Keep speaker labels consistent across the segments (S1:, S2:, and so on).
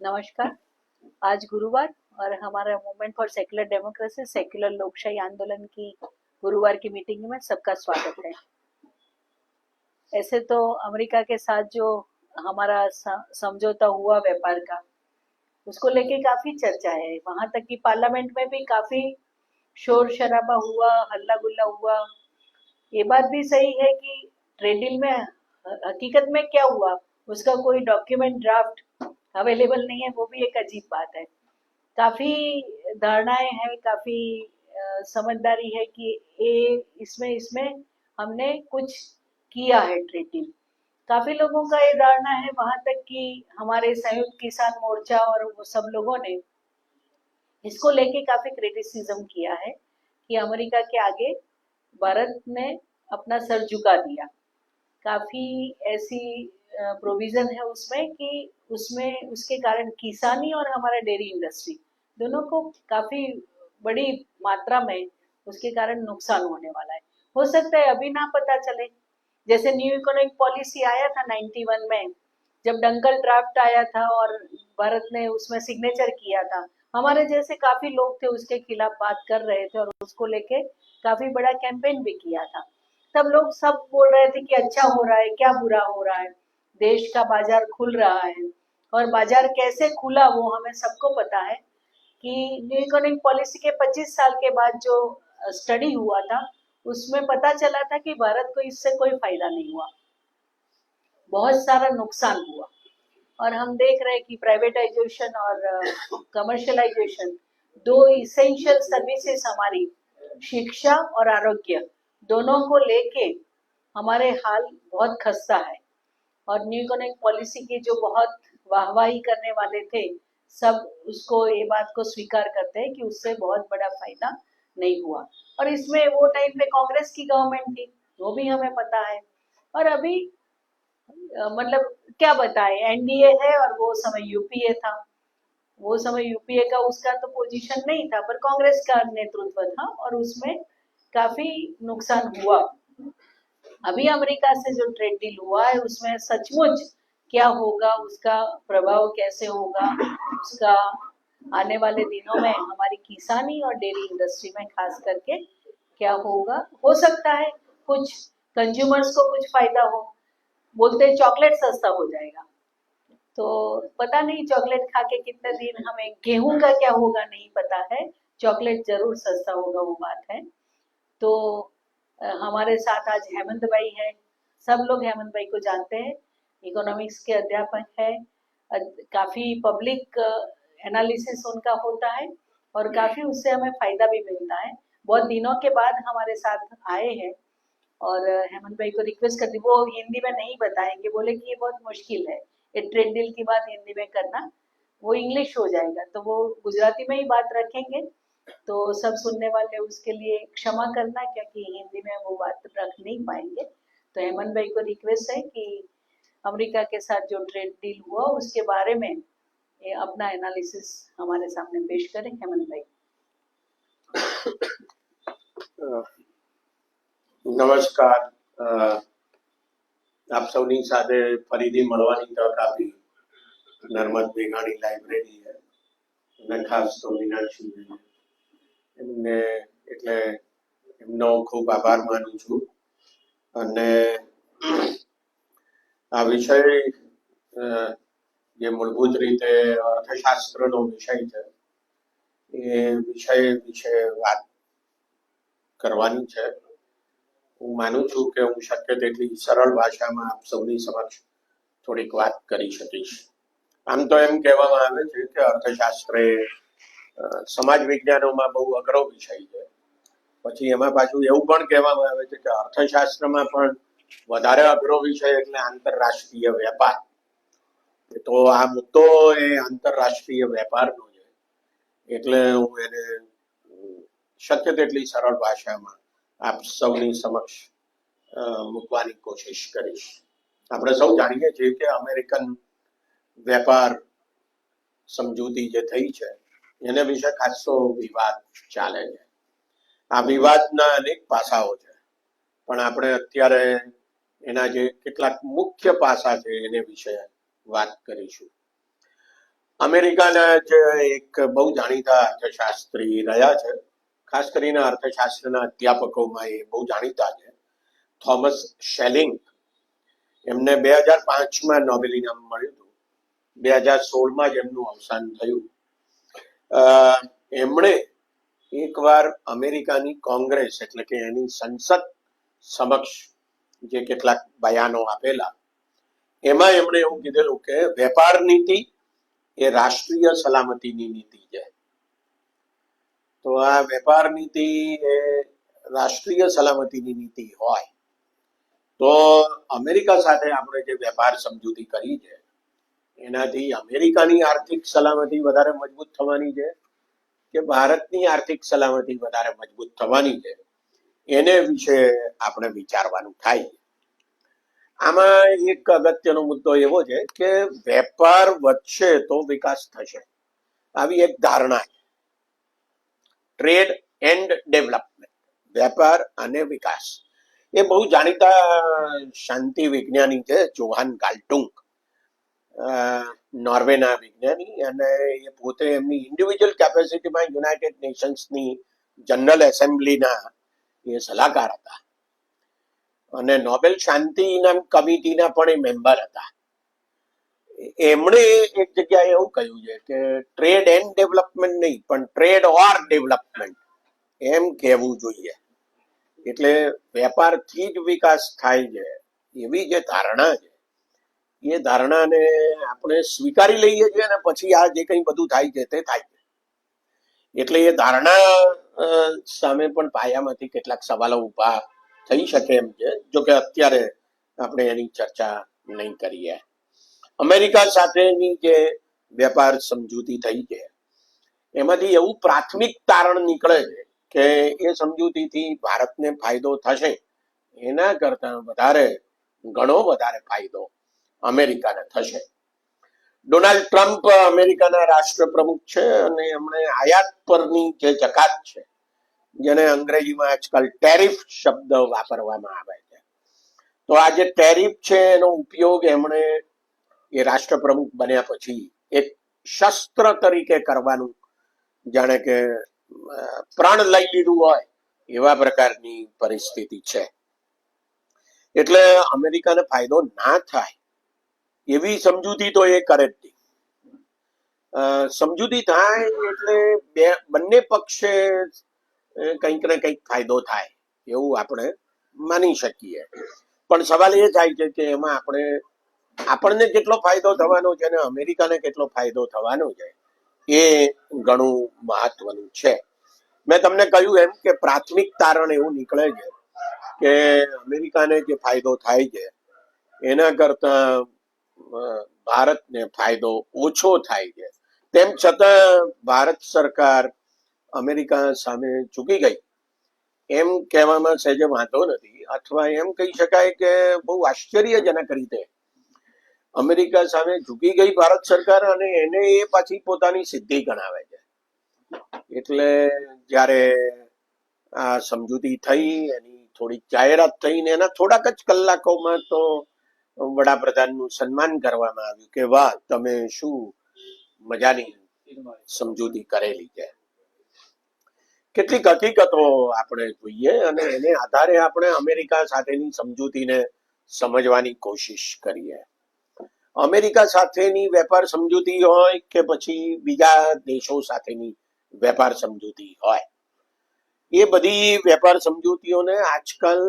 S1: नमस्कार। आज गुरुवार और हमारा movement for secular democracy secular लोकशाही आंदोलन की गुरुवार की मीटिंग में सबका स्वागत है। ऐसे तो अमेरिका के साथ जो हमारा समझौता हुआ व्यापार का, उसको लेके काफी चर्चा है। वहां तक कि पार्लियामेंट में भी काफी शोर शराबा हुआ, हल्ला गुल्ला हुआ। ये बात भी सही है कि ट्रेड डील में हकीकत में क्या हुआ, उसका कोई डॉक्यूमेंट ड्राफ्ट अवेलेबल नहीं है, वो भी एक अजीब बात है। काफी धारणाएं हैं, काफी समझदारी है कि ये इसमें इसमें हमने कुछ किया है ट्रेड डील। काफी लोगों का ये धारणा है, वहां तक कि हमारे संयुक्त किसान मोर्चा और वो सब लोगों ने इसको लेके काफी क्रिटिसिज्म किया है कि अमेरिका के आगे भारत ने अपना सर झुका दिया। काफी ऐसी प्रोविजन है उसमें कि उसमें उसके कारण किसानी और हमारा डेयरी इंडस्ट्री दोनों को काफी बड़ी मात्रा में उसके कारण नुकसान होने वाला है। हो सकता है अभी ना पता चले, जैसे न्यू इकोनॉमिक पॉलिसी आया था 91 में, जब डंकल ड्राफ्ट आया था और भारत ने उसमें सिग्नेचर किया था। हमारे जैसे काफी लोग थे उसके खिलाफ बात कर रहे थे और उसको लेके काफी बड़ा कैंपेन भी किया था। तब लोग सब बोल रहे थे कि अच्छा हो रहा है, क्या बुरा हो रहा है, देश का बाजार खुल रहा है। और बाजार कैसे खुला वो हमें सबको पता है कि न्यू इकोनॉमिक पॉलिसी के 25 साल के बाद जो स्टडी हुआ था, उसमें पता चला था कि भारत को इससे कोई फायदा नहीं हुआ, बहुत सारा नुकसान हुआ। और हम देख रहे हैं कि प्राइवेटाइजेशन और कमर्शियलाइजेशन, दो इसेंशियल सर्विसेज हमारी, शिक्षा और आरोग्य, दोनों को लेके हमारे हाल बहुत खस्ता है। और न्यू इकोनॉमिक पॉलिसी की जो बहुत वाहवाही करने वाले थे, सब उसको ये बात को स्वीकार करते हैं कि उससे बहुत बड़ा फायदा नहीं हुआ। और इसमें वो टाइम पे कांग्रेस की गवर्नमेंट थी, वो भी हमें पता है। और अभी मतलब क्या बताए, एनडीए है और वो समय यूपीए था। वो समय यूपीए का उसका तो पोजीशन नहीं था, पर कांग्रेस का नेतृत्व था और उसमें काफी नुकसान हुआ। अभी अमेरिका से जो ट्रेड डील हुआ है उसमें सचमुच क्या होगा, उसका प्रभाव कैसे होगा, उसका आने वाले दिनों में हमारी किसानी और डेयरी इंडस्ट्री में खास करके क्या होगा। हो सकता है कुछ कंज्यूमर्स को कुछ फायदा हो, बोलते हैं चॉकलेट सस्ता हो जाएगा। तो पता नहीं चॉकलेट खा के कितने दिन, हमें गेहूं का क्या होगा नहीं पता है, चॉकलेट जरूर सस्ता होगा वो बात है। तो हमारे साथ आज हेमंत भाई है। सब लोग हेमंत भाई को जानते हैं, इकोनॉमिक्स के अध्यापक है। काफी पब्लिक एनालिसिस उनका होता है और काफी उससे हमें फायदा भी मिलता है। बहुत दिनों के बाद हमारे साथ आए हैं और हेमंत भाई को रिक्वेस्ट करती, वो हिंदी में नहीं बताएंगे, बोले कि ये बहुत मुश्किल है ये ट्रेड डील की बात हिंदी में करना, वो इंग्लिश हो जाएगा, तो वो गुजराती में ही बात रखेंगे। तो सब सुनने वाले उसके लिए क्षमा करना, क्योंकि हिंदी में वो बात रख नहीं पाएंगे। तो हेमंत भाई को रिक्वेस्ट है कि अमेरिका के साथ जो ट्रेड डील हुआ उसके बारे में ये अपना एनालिसिस हमारे सामने पेश करें। हेमंत भाई।
S2: નમસ્કાર. આપ સૌની સાથે ફરીથી મળવાની તક આપી નર્મદ મેઘાણી લાઇબ્રેરી અને ખાસ તો મીનાક્ષી એમને એટલે એમનો ખૂબ આભાર માનું છું. અને આ વિષય જે મૂળભૂત રીતે અર્થશાસ્ત્રનો વિષય છે એ વિષય વિશે વાત કરવાની છે. હું માનું છું કે હું શક્ય તેટલી સરળ ભાષામાં આપ સૌની સમક્ષ થોડીક વાત કરી શકીશ. આમ તો એમ કહેવામાં આવે છે કે અર્થશાસ્ત્ર એ સમાજ વિજ્ઞાનોમાં બહુ અઘરો વિષય છે. પછી એમાં પાછું એવું પણ કહેવામાં આવે છે કે અર્થશાસ્ત્રમાં પણ વધારે અઘરો વિષય એટલે આંતરરાષ્ટ્રીય વેપાર. તો આ મુદ્દો એ આંતરરાષ્ટ્રીય વેપારનો છે, એટલે હું એને શક્ય તેટલી સરળ ભાષામાં આપ સૌની સમક્ષ મૂકવાની કોશિશ કરીશ. આપણે સૌ જાણીએ છીએ કે અમેરિકન વેપાર સમજૂતી જે થઈ છે એને વિશે ખાસો વિવાદ ચાલે છે. આ વિવાદના અનેક પાસાઓ છે, પણ આપણે અત્યારે એના જે કેટલાક મુખ્ય પાસા છે એને વિશે વાત કરીશું. અમેરિકાના જે એક બહુ જાણીતા અર્થશાસ્ત્રી રહ્યા છે, ખાસ કરીને અર્થશાસ્ત્રના અધ્યાપકોમાં એ બહુ જાણીતા છે, થોમસ શેલિંગ. એમને 2005માં નોબેલ ઇનામ મળ્યું હતું. 2016માં જ એમનું અવસાન થયું. એમણે એકવાર અમેરિકાની કોંગ્રેસ એટલે કે એની સંસદ સમક્ષ જે કેટલાક બયાનો આપેલા, એમાં એમણે એવું કીધેલું કે વેપાર નીતિ એ રાષ્ટ્રીય સલામતીની નીતિ છે. તો આ વેપાર નીતિ એ રાષ્ટ્રીય સલામતીની નીતિ હોય તો અમેરિકા સાથે આપણે જે વેપાર સમજૂતી કરી છે એનાથી અમેરિકાની આર્થિક સલામતી વધારે મજબૂત થવાની છે કે ભારતની આર્થિક સલામતી વધારે મજબૂત થવાની છે, એને વિશે આપણે વિચારવાનું થાય. આમાં એક અગત્યનો મુદ્દો એવો છે કે વેપાર વધશે તો વિકાસ થશે, આવી એક ધારણા છે. ટ્રેડ એન્ડ ડેવલપમેન્ટ, વેપાર અને વિકાસ, એ બહુ જાણીતા શાંતિ વિજ્ઞાની છે, જોહાન ગાલ્ટુંગ, નોર્વેના વિજ્ઞાની. અને એ પોતે એમની ઇન્ડિવિજ્યુઅલ કેપેસિટીમાં યુનાઇટેડ નેશન્સની જનરલ એસેમ્બલીના એ સલાહકાર હતા અને નોબેલ શાંતિ ઇનામ કમિટીના પણ એ મેમ્બર હતા. એમણે એક જગ્યાએ એવું કહ્યું છે કે ટ્રેડ એન્ડ ડેવલપમેન્ટ નહીં પણ ટ્રેડ ઓર ડેવલપમેન્ટ એમ કહેવું જોઈએ. એટલે વેપારથી જ વિકાસ થાય છે એવી જે ધારણા છે એ ધારણાને આપણે સ્વીકારી લઈએ છીએ અને પછી આ જે કંઈ બધું થાય છે તે થાય છે. એટલે એ ધારણા સામે પણ પાયામાંથી કેટલાક સવાલો ઊભા થઈ શકે એમ છે, જો કે અત્યારે આપણે એની ચર્ચા નહીં કરીએ. અમેરિકા સાથેની જે વેપાર સમજૂતી થઈ છે એમાંથી એવું પ્રાથમિક તારણ નીકળે છે કે એ સમજૂતીથી ભારતને ફાયદો થશે એના કરતા ઘણો વધારે ફાયદો અમેરિકાને થશે. ડોનાલ્ડ ટ્રમ્પ અમેરિકાના રાષ્ટ્રપ્રમુખ છે અને એમણે આયાત પરની જે જકાત છે, જેને અંગ્રેજીમાં આજકાલ ટેરિફ શબ્દ વાપરવામાં આવે છે, તો આ જે ટેરિફ છે એનો ઉપયોગ એમણે એ રાષ્ટ્રપ્રમુખ બન્યા પછી એક શસ્ત્ર તરીકે કરવાનું, જાણે કે પ્રણ લઈ લીધું હોય એવા પ્રકારની પરિસ્થિતિ છે. એટલે અમેરિકાને ફાયદો ના થાય એવી સમજૂતી તો એ કરે જ નહીં. સમજૂતી થાય એટલે બંને પક્ષે કંઈક ને કંઈક ફાયદો થાય એવું આપણે માની શકીએ. પણ સવાલ એ થાય છે કે એમાં આપણને કેટલો ફાયદો થવાનો છે અને અમેરિકાને કેટલો ફાયદો થવાનો છે એ ઘણું મહત્વનું છે. મેં તમને કહ્યું એમ કે પ્રાથમિક તારણ એવું નીકળે છે કે અમેરિકાને જે ફાયદો થાય છે એના કરતા ભારતને ફાયદો ઓછો થાય છે. તેમ છતાં ભારત સરકાર અમેરિકા સામે ઝૂકી ગઈ એમ કહેવામાં સહેજે વાંધો નથી, અથવા એમ કહી શકાય કે બહુ આશ્ચર્યજનક રીતે અમેરિકા સામે ઝૂકી ગઈ ભારત સરકાર અને એને એ પાછી પોતાની સિદ્ધિ ગણાવે છે. એટલે જ્યારે આ સમજૂતી થઈ, એની થોડીક જાહેરાત થઈ ને એના થોડાક જ કલાકોમાં તો વડાપ્રધાનનું સન્માન કરવામાં આવ્યું કે વાહ, તમે શું મજાની સમજૂતી કરેલી છે. કેટલીક હકીકતો આપણે જોઈએ અને એને આધારે આપણે અમેરિકા સાથેની સમજૂતીને સમજવાની કોશિશ કરીએ. અમેરિકા સાથેની વેપાર સમજૂતી હોય કે પછી બીજા દેશો સાથેની વેપાર સમજૂતી હોય, એ બધી વેપાર સમજૂતીઓને આજકાલ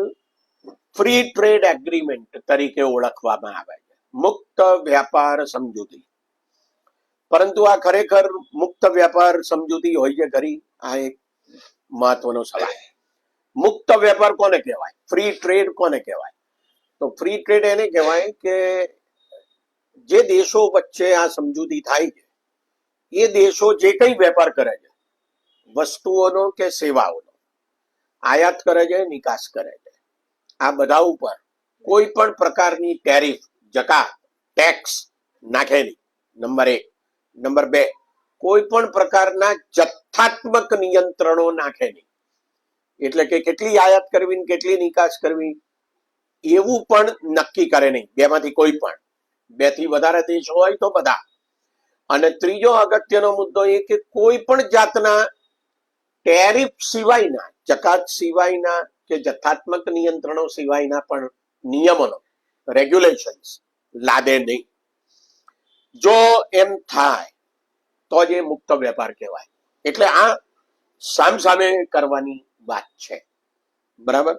S2: ફ્રી ટ્રેડ એગ્રીમેન્ટ તરીકે ઓળખવામાં આવે છે, મુક્ત વ્યાપાર સમજૂતી. પરંતુ આ ખરેખર મુક્ત વ્યાપાર સમજૂતી હોય છે ખરી? આ એક મહત્વનો સવાલ. મુક્ત વેપાર કોને કહેવાય? ફ્રી ટ્રેડ કોને કહેવાય? તો ફ્રી ટ્રેડ એને કહેવાય કે જે દેશો વચ્ચે આ સમજૂતી થાય છે એ દેશો જે કંઈ વેપાર કરે છે, વસ્તુઓનો કે સેવાઓનો, આયાત કરે છે, નિકાસ કરે છે, આ બધા ઉપર કોઈ પણ પ્રકારની ટેરિફ, જકાત, ટેક્સ નાખે નહીં. નંબર 1. નંબર 2, કોઈ પણ પ્રકારના જથ્થાત્મક નિયંત્રણો નાખે નહીં. એટલે કે કેટલી આયાત કરવી કેટલી નિકાસ કરવી એવું પણ નક્કી કરે નહીં. બેમાંથી કોઈ પણ, 2 થી વધારે દેશ હોય તો બધા. અને ત્રીજો અગત્યનો મુદ્દો એ કે કોઈ પણ જાતના ટેરિફ સિવાયના, જકાત સિવાયના કે જથ્થાત્મક નિયંત્રણો સિવાયના પણ નિયમોનો, રેગ્યુલેશન્સ લાદે નહીં. જો એમ થાય તો જ એ મુક્ત વેપાર કહેવાય. એટલે આ સામસામે કરવાની વાત છે. બરાબર.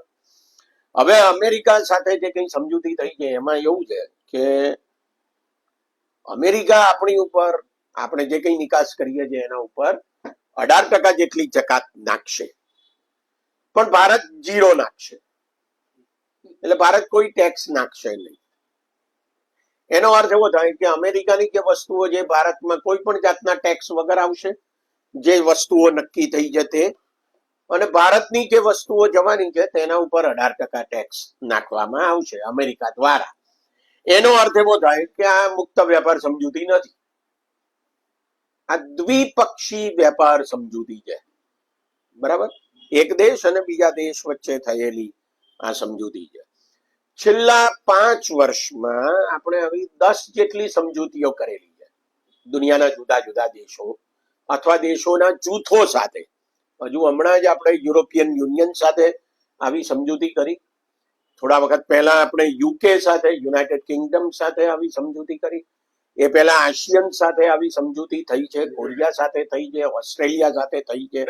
S2: હવે અમેરિકા સાથે જે કઈ સમજૂતી થઈ છે એમાં એવું છે કે અમેરિકા આપણી ઉપર, આપણે જે કઈ નિકાસ કરીએ છીએ એના ઉપર 18% જેટલી જકાત નાખશે, પણ ભારત 0 નાખશે. એટલે ભારત કોઈ ટેક્સ નાખશે નહીં. એનો અર્થ એવો થાય કે અમેરિકાની જે વસ્તુઓ જે ભારતમાં કોઈ પણ જાતના ટેક્સ વગર આવશે, જે વસ્તુઓ નક્કી થઈ છે તે, અને ભારતની જે વસ્તુઓ જવાની છે તેના ઉપર 18% ટેક્સ નાખવામાં આવશે અમેરિકા દ્વારા. એનો અર્થ એવો થાય કે આ મુક્ત વેપાર સમજૂતી નથી, આ દ્વિપક્ષી વેપાર સમજૂતી છે. બરાબર. એક દેશ અને બીજા દેશ વચ્ચે થયેલી આ સમજૂતી છે. છેલ્લા 5 વર્ષમાં આપણે આવી 10 જેટલી સમજૂતીઓ કરેલી છે દુનિયાના જુદા જુદા દેશો અથવા દેશોના જૂથો સાથે. હજુ હમણાં જ આપણે યુરોપિયન યુનિયન સાથે આવી સમજૂતી કરી. થોડા વખત પહેલા આપણે યુકે સાથે, યુનાઇટેડ કિંગડમ સાથે આવી સમજૂતી કરી. એ પહેલા આસિયન સાથે આવી સમજૂતી થઈ છે, કોરિયા સાથે થઈ છે, ઓસ્ટ્રેલિયા સાથે થઈ છે.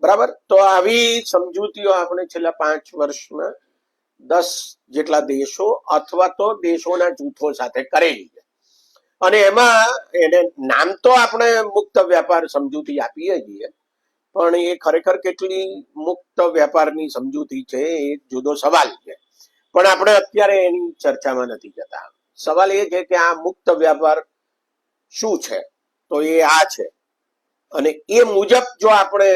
S2: બરાબર. તો આવી સમજૂતીઓ આપણે છેલ્લા 5 વર્ષમાં 10 જેટલા દેશો અથવા તો દેશોના જૂથો સાથે કરેલી છે. અને એમાં એને નામ તો આપણે મુક્ત વેપાર સમજૂતી આપીએ છીએ, પણ એ ખરેખર કેટલી મુક્ત વેપારની સમજૂતી છે એ જુદો સવાલ છે. પણ આપણે અત્યારે એની ચર્ચામાં નથી જતા. સવાલ એ છે કે આ મુક્ત વેપાર શું છે? તો એ આ છે. અને એ મુજબ જો આપણે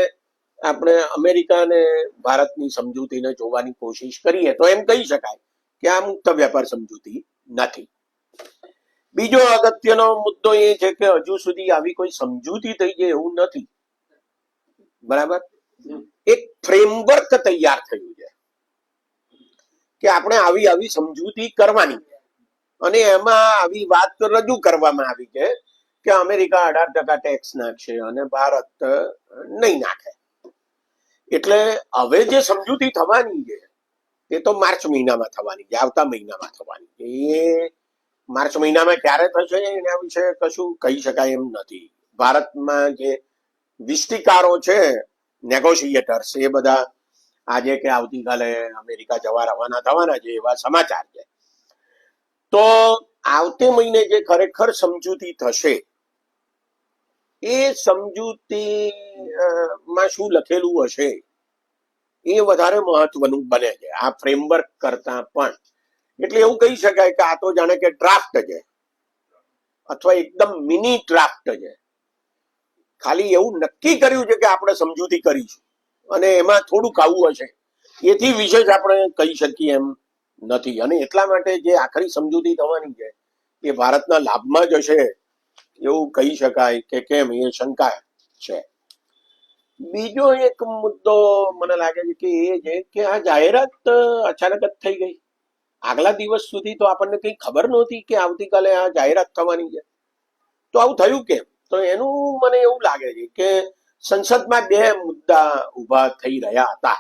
S2: અમેરિકા અને ભારતની સમજૂતીને જોવાની કોશિશ કરીએ તો એમ કહી શકાય કે આ મુક્ત વેપાર સમજૂતી નથી. બીજો અગત્યનો મુદ્દો એ છે કે હજુ સુધી આવી કોઈ સમજૂતી થઈ છે એવું નથી. બરાબર. એક ફ્રેમવર્ક તૈયાર થયું છે કે આપણે આવી આવી સમજૂતી કરવાની છે, અને એમાં આવી વાત રજૂ કરવામાં આવી છે કે અમેરિકા 18% ટેક્સ નાખશે અને ભારત નહીં નાખે. એટલે હવે જે સમજૂતી થવાની છે એ તો માર્ચ મહિનામાં થવાની છે, આવતા મહિનામાં થવાની છે. એ માર્ચ મહિનામાં ક્યારે થશે એના વિશે કશું કહી શકાય એમ નથી. ભારતમાં જે વિસ્તિકારો છે, નેગોશિએટર્સ, એ બધા આજે કે આવતીકાલે અમેરિકા જવા રવાના થવાના છે એવા સમાચાર છે. તો આવતે મહિને જે ખરેખર સમજૂતી થશે એ સમજૂતીમાં શું લખેલું હશે એ વધારે મહત્વનું બને છે આ ફ્રેમવર્ક કરતા પણ. એટલે એવું કહી શકાય કે આ તો જાણે કે ડ્રાફ્ટ છે અથવા એકદમ મિની ડ્રાફ્ટ છે. ખાલી એવું નક્કી કર્યું છે કે આપણે સમજૂતી કરીશું અને એમાં થોડુંક આવું હશે, એથી વિશેષ આપણે કહી શકીએ એમ નથી. અને એટલા માટે જે આખરી સમજૂતી થવાની છે એ ભારતના લાભમાં જ હશે એવું કહી શકાય કે કેમ, એ શંકા છે. બીજો એક મુદ્દો મને લાગે છે કે એ છે કે આ જાહેરાત અચાનક જ થઈ ગઈ. આગલા દિવસ સુધી તો આપણને કઈ ખબર નહોતી કે આવતીકાલે આ જાહેરાત થવાની છે. તો આવું થયું કેમ? તો એનું મને એવું લાગે છે કે સંસદમાં 2 મુદ્દા ઉભા થઈ રહ્યા હતા.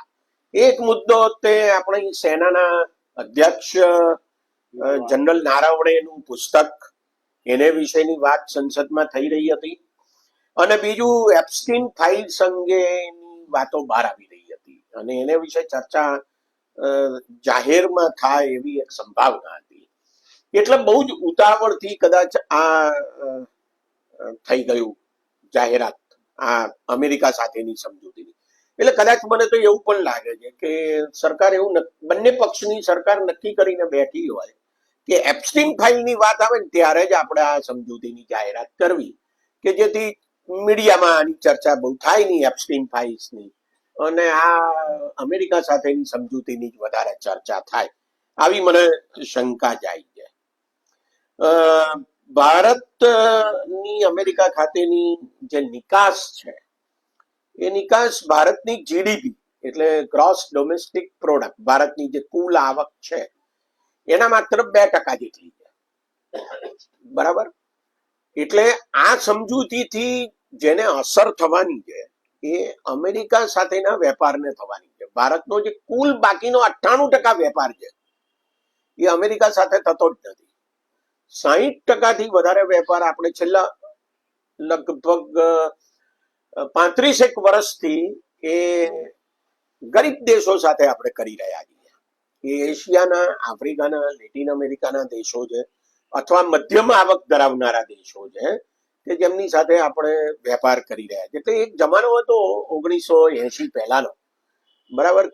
S2: એક મુદ્દો તે આપણી સેનાના અધ્યક્ષ જનરલ નારવણેનું પુસ્તક, એને વિશેની વાત સંસદમાં થઈ રહી હતી. અને બીજું એપ્સ્ટીન ફાઇલ્સ અંગેની વાતો બહાર આવી રહી હતી અને એને વિશે ચર્ચા જાહેરમાં થાય એવી એક સંભાવના હતી. એટલે બહુ જ ઉતાવળથી કદાચ આ થઈ ગયું જાહેરાત આ અમેરિકા સાથેની સમજૂતીની. એટલે કદાચ મને તો એવું પણ લાગે છે કે સરકાર એવું, બંને પક્ષની સરકાર નક્કી કરીને બેઠી હોય કે એપ્સ્ટીન ફાઇલની વાત આવે ને ત્યારે જ આપણે આ સમજૂતીની જાહેરાત કરવી, કે જેથી મીડિયામાં આની ચર્ચા બહુ થાય નહીં એપ્સ્ટીન ફાઇલ્સની, અને આ અમેરિકા સાથેની સમજૂતીની જ વધારે ચર્ચા થાય, આવી મને શંકા જાય છે. ભારતની અમેરિકા ખાતેની જે નિકાસ છે એ નિકાસ ભારતની જીડીપી એટલે ગ્રોસ ડોમેસ્ટિક પ્રોડક્ટ, ભારતની જે કુલ આવક છે એના માત્ર 2% જેટલી છે. બરાબર. એટલે આ સમજૂતીથી જેને અસર થવાની છે એ અમેરિકા સાથેના વેપારને થવાની છે. ભારતનો જે કુલ બાકીનો 98% વેપાર છે એ અમેરિકા સાથે થતો જ નથી. 60% વધારે વેપાર આપણે છેલ્લા લગભગ 35 વર્ષથી એ ગરીબ દેશો સાથે આપણે કરી રહ્યા છીએ. એ એશિયાના, આફ્રિકાના, લેટિન અમેરિકાના દેશો છે અથવા મધ્યમ આવક ધરાવનારા દેશો છે કે જેમની સાથે આપણે વેપાર કરી રહ્યા છીએ. એટલે એક જમાનો હતો 1980 પહેલાનો, બરાબર,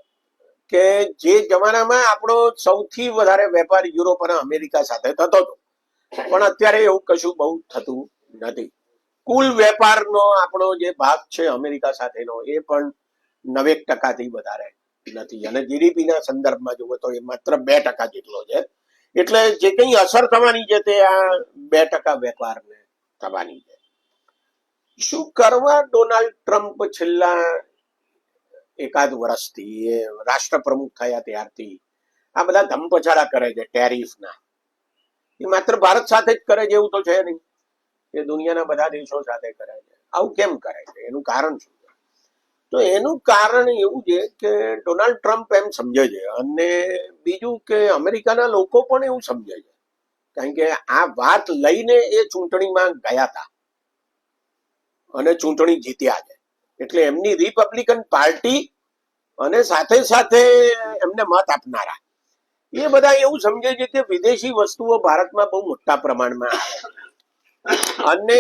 S2: કે જે જમાનામાં આપણો સૌથી વધારે વેપાર યુરોપ અને અમેરિકા સાથે થતો હતો. પણ અત્યારે એવું કશું બહુ થતું નથી. કુલ વેપારનો આપણો જે ભાગ છે અમેરિકા સાથેનો એ પણ 90% વધારે નથી અને જીડીપી ના સંદર્ભમાં જુઓ તો એ માત્ર 2% જેટલો છે. એટલે જે કઈ અસર થવાની છે તે આ 2% વેપારને થવાની છે. શું કરવા ડોનાલ્ડ ટ્રમ્પ છેલ્લા એકાદ વર્ષથી એ રાષ્ટ્રપ્રમુખ થયા ત્યારથી આ બધા ધમપછાડા કરે છે ટેરિફના? એ માત્ર ભારત સાથે જ કરે છે એવું તો છે નહીં, એ દુનિયાના બધા દેશો સાથે કરે છે. આવું કેમ કરે છે? એનું કારણ શું છે? તો એનું કારણ એવું છે કે ડોનાલ્ડ ટ્રમ્પ એમ સમજે છે અને બીજું કે અમેરિકાના લોકો પણ એવું સમજે છે, કારણ કે આ વાત લઈને એ ચૂંટણીમાં ગયા હતા અને ચૂંટણી જીત્યા છે. એટલે એમની રિપબ્લિકન પાર્ટી અને સાથે સાથે એમને મત આપનારા એ બધા એવું સમજે છે કે વિદેશી વસ્તુઓ ભારતમાં બહુ મોટા પ્રમાણમાં આવે અને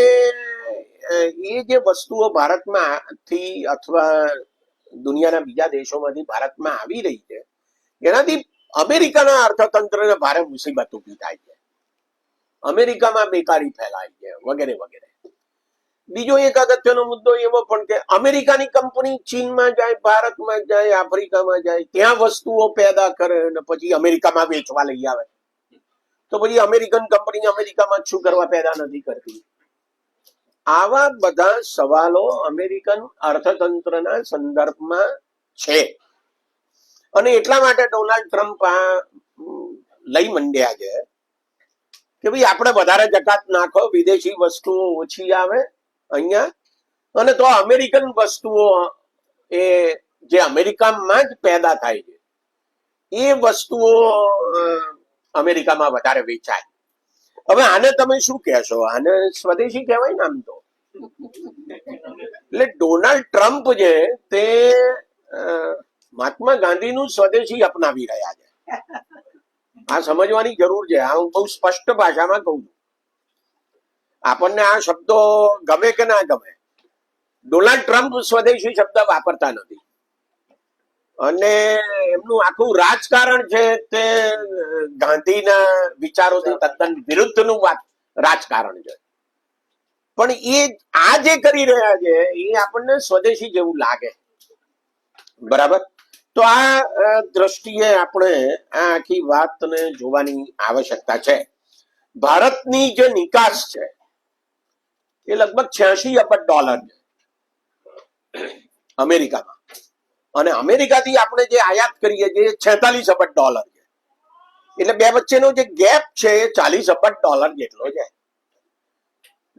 S2: એ જે વસ્તુઓ ભારતમાંથી અથવા દુનિયાના બીજા દેશોમાંથી ભારતમાં આવી રહી છે એનાથી અમેરિકાના અર્થતંત્રને ભારે મુસીબત ઊભી થાય છે. અમેરિકામાં બેકારી ફેલાય છે વગેરે વગેરે. બીજો એક અગત્યનો મુદ્દો એવો પણ કે અમેરિકાની કંપની ચીનમાં જાય, ભારતમાં જાય, આફ્રિકામાં જાય, ત્યાં વસ્તુઓ પેદા કરે અને પછી અમેરિકામાં વેચવા લઈ આવે. તો પછી અમેરિકન કંપની અમેરિકામાં શું કરવા પેદા નથી કરતી? આવા બધા સવાલો અમેરિકન અર્થતંત્રના સંદર્ભમાં છે અને એટલા માટે ડોનાલ્ડ ટ્રમ્પ આ લઈ મંડ્યા છે કે ભાઈ આપણે વધારે જકાત નાખો, વિદેશી વસ્તુઓ ઓછી આવે અહીંયા, અને તો અમેરિકન વસ્તુઓ એ જે અમેરિકામાં જ પેદા થાય છે એ વસ્તુઓ અમેરિકામાં વધારે વેચાય. હવે આને તમે શું કહેશો? આને સ્વદેશી કહેવાય ને આમ તો. એટલે ડોનાલ્ડ ટ્રમ્પ છે તે મહાત્મા ગાંધીનું સ્વદેશી અપનાવી રહ્યા છે. આ સમજવાની જરૂર છે. આ હું બહુ સ્પષ્ટ ભાષામાં કહું છું. આપણને આ શબ્દો ગમે કે ના ગમે, ડોનાલ્ડ ટ્રમ્પ સ્વદેશી શબ્દ વાપરતા નથી અને એમનું આખું રાજકારણ છે તે ગાંધીના વિચારોથી તદ્દન વિરુદ્ધનું રાજકારણ છે. પણ એ આ જે કરી રહ્યા છે એ આપણને સ્વદેશી જેવું લાગે, બરાબર? તો આ દ્રષ્ટિએ આપણે આ આખી વાતને જોવાની આવશ્યકતા છે. ભારતની જે નિકાસ છે એ લગભગ $86 અબજ છે અમેરિકામાં, અને અમેરિકાથી આપણે જે આયાત કરીએ છીએ $46 અબજ છે. એટલે બે વચ્ચેનો જે ગેપ છે એ $40 અબજ જેટલો છે.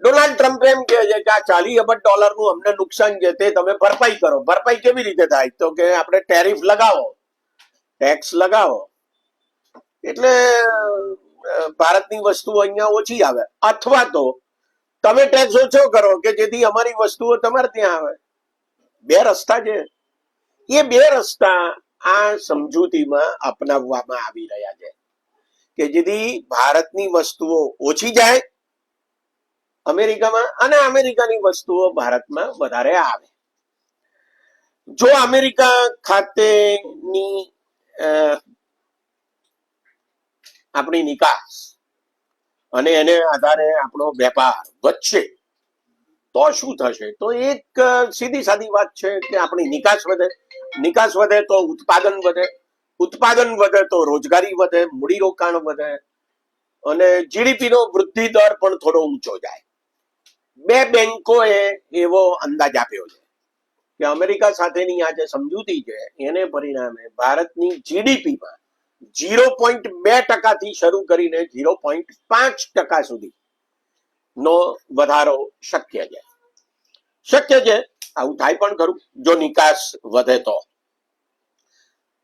S2: ડોનાલ્ડ ટ્રમ્પ એમ કહે છે કે આ $40 અબજ નું અમને નુકસાન છે તે તમે ભરપાઈ કરો. ભરપાઈ કેવી રીતે થાય? તો કે આપણે ટેરિફ લગાવો, ટેક્સ લગાવો, એટલે ભારતની વસ્તુઓ અહીંયા ઓછી આવે, અથવા તો તમે ટેક્સ ઓછો કરો કે જેથી અમારી વસ્તુઓ તમારે ત્યાં આવે. બે રસ્તા છે. એ બે રસ્તા આ સમજૂતીમાં અપનાવવામાં આવી રહ્યા છે કે જેથી ભારતની વસ્તુઓ ઓછી જાય અમેરિકામાં અને અમેરિકાની વસ્તુઓ ભારતમાં વધારે આવે. જો અમેરિકા ખાતેની આપણી નિકાસ અને એને આધારે આપણો વેપાર વધશે તો શું થશે? તો એક સીધી સાદી વાત છે કે આપણી નિકાસ વધે. નિકાસ વધે તો ઉત્પાદન વધે, ઉત્પાદન વધે તો રોજગારી વધે, મૂડીરોકાણ વધે અને જીડીપી નો વૃદ્ધિ દર પણ થોડો ઊંચો જાય. બે બેંકોએ એવો અંદાજ આપ્યો છે કે અમેરિકા સાથેની આ જે સમજૂતી છે એને પરિણામે ભારતની જીડીપીમાં 0.2% થી શરૂ કરીને 0.5% સુધી નો વધારો શક્ય છે. આવું થાય પણ ખરું જો નિકાસ વધે તો.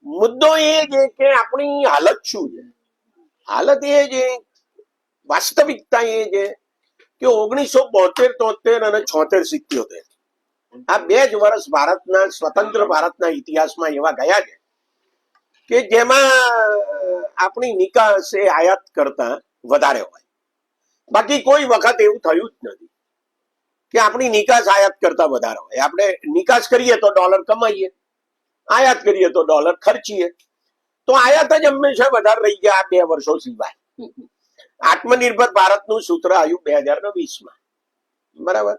S2: મુદ્દો એ છે કે આપણી હાલત શું છે? હાલત એ છે, વાસ્તવિકતા એ છે કે 1972, 73 અને 76, 77 આ 2 જ વર્ષ ભારતના સ્વતંત્ર ભારતના ઇતિહાસમાં એવા ગયા છે કે જેમાં આપણી નિકાસ એ આયાત કરતા વધારે હોય. બાકી કોઈ વખત એવું થયું જ નથી કે આપણી નિકાસ આયાત કરતા વધારે હોય. આપણે નિકાસ કરીએ તો ડોલર કમાઈએ, આયાત કરીએ તો ડોલર ખર્ચીએ. તો આયાત જ હંમેશા વધારે રહી ગયા આ 2 વર્ષો સિવાય. આત્મનિર્ભર ભારતનું સૂત્ર આવ્યું 2020માં, બરાબર.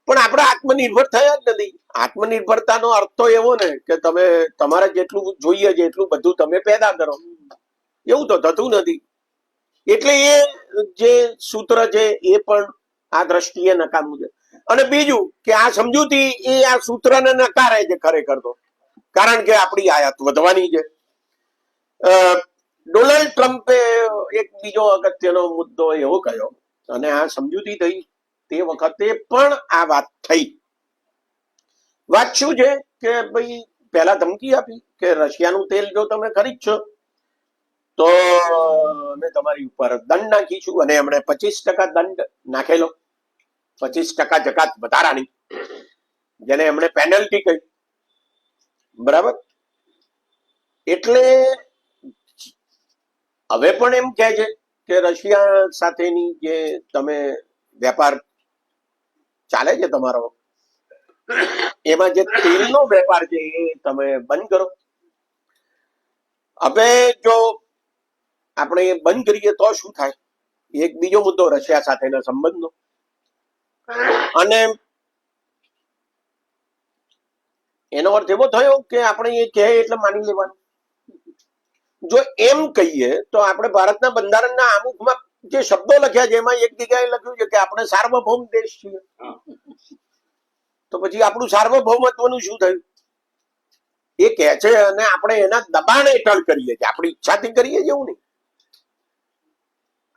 S2: પણ આપણે આત્મનિર્ભર થયા જ નથી. આત્મનિર્ભરતાનો અર્થ તો એવો ને કે તમે તમારે જેટલું જોઈએ છે એટલું બધું તમે પેદા કરો. એવું તો થતું નથી. એટલે એ જે સૂત્ર છે એ પણ આ દ્રષ્ટિએ નકામું છે. અને બીજું કે આ સમજૂતી એ આ સૂત્રને નકારે છે ખરેખર તો, કારણ કે આપણી આયાત વધવાની છે. ડોનાલ્ડ ટ્રમ્પે એક બીજો અગત્યનો મુદ્દો એવો કહ્યો, અને આ સમજૂતી થઈ તે વખતે પણ આ વાત થઈ. વાત શું છે કે ભાઈ પહેલા ધમકી આપી કે રશિયાનું તેલ જો તમે ખરીદશો તો અમે તમારી ઉપર દંડ નાખીશું, અને એમણે 25% દંડ નાખેલો, 25% જકાત વધારાની, જેને એમણે પેનલ્ટી કહી, બરાબર. એટલે હવે પણ એમ કહે છે કે રશિયા સાથેની જે તમે વેપાર ચાલે છે તમારો, એમાં જે તેલનો વેપાર છે એ તમે બંધ કરો. હવે જો આપણે બંધ કરીએ તો શું થાય? એક બીજો મુદ્દો રશિયા સાથેના સંબંધનો, અને એનો અર્થ એવો થયો કે આપણે એ કહે એટલે માની લેવાનું. જો એમ કહીએ તો આપણે ભારતના બંધારણના આમુખમાં જે શબ્દો લખ્યા છે એમાં એક જગ્યાએ લખ્યું છે કે આપણે સાર્વભૌમ દેશ છીએ. તો પછી આપણું સાર્વભૌમત્વનું શું થયું? એ કહે છે અને આપણે એના દબાણ હેઠળ કરીએ છીએ. આપણી ઈચ્છાથી કરીએ છીએ એવું નહીં.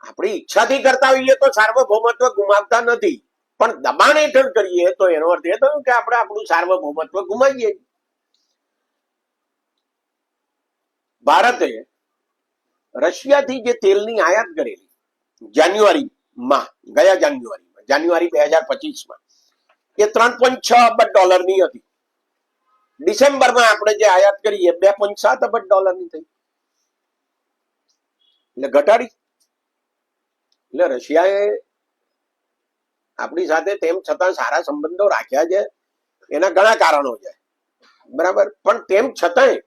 S2: આપણી ઈચ્છાથી કરતા હોઈએ તો સાર્વભૌમત્વ ગુમાવતા નથી, પણ દબાણ હેઠળ કરીએ તો એનો અર્થ એ થયો કે આપણે આપણું સાર્વભૌમત્વ ગુમાવીએ. ભારતે રશિયાથી જે તેલની આયાત કરેલી જાન્યુઆરીમાં, ગયા જાન્યુઆરી 2025માં, એ 3.6 અબજ ડોલરની હતી. ડિસેમ્બરમાં આપણે જે આયાત કરી એ 2.7 અબજ ડોલરની થઈ, એટલે ઘટાડી. એટલે રશિયાએ આપણી સાથે તેમ છતાં સારા સંબંધો રાખ્યા છે. એના ઘણા કારણો છે, બરાબર. પણ તેમ છતાંય